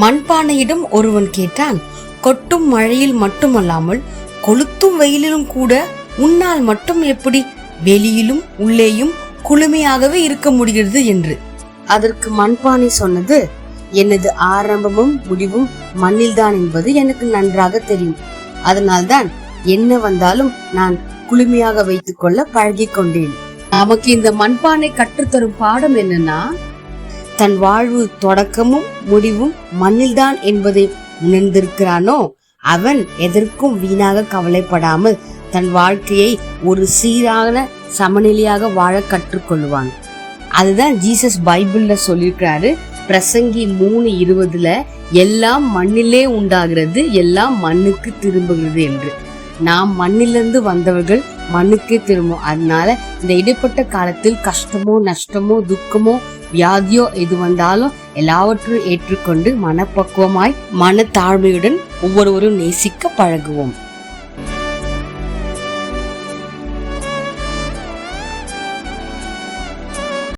மண்பானையிடம் ஒருவன் கேட்டான், கொட்டும் மழையில் மட்டுமல்லாமல் கொளுத்தும் வெயிலிலும் கூட உன்னால் மட்டும் எப்படி வெளியிலும் உள்ளேயும் குளுமையாகவே இருக்க முடிகிறது என்று. அதற்கு மண்பானை சொன்னது, எனது ஆரம்பமும் முடிவும் மண்ணில்தான் என்பது எனக்கு நன்றாக தெரியும். அதனால்தான் என்ன வந்தாலும் நான் குளுமையாக வைத்துக் கொள்ள பழகி கொண்டேன். நமக்கு இந்த மண்பானை கற்றுத்தரும் பாடம் என்னன்னா, தன் வாழ்வு தொடக்கமும் முடிவும் மண்ணில்தான் என்பதை உணர்ந்திருக்கிறானோ அவன் எதற்கும் வீணாக கவலைப்படாமல் தன் வாழ்க்கையை ஒரு சீரான சமநிலையாக வாழ கற்றுக்கொள்வான். அதுதான் ஜீசஸ் பைபிள்ல சொல்லியிருக்கிறாரு. பிரசங்கி 3:20 எல்லாம் மண்ணிலே உண்டாகிறது, எல்லாம் மண்ணுக்கு திரும்புகிறது என்று. நாம் மண்ணிலிருந்து வந்தவர்கள் மண்ணுக்கே திரும்பும். அதனால இந்த இடைப்பட்ட காலத்தில் கஷ்டமோ நஷ்டமோ துக்கமோ வியாதியோ எது வந்தாலும் எல்லாவற்றையும் ஏற்றுக்கொண்டு மனப்பக்குவமாய் மனத்தாழ்மையுடன் ஒவ்வொருவரும் நேசிக்க பழகுவோம்.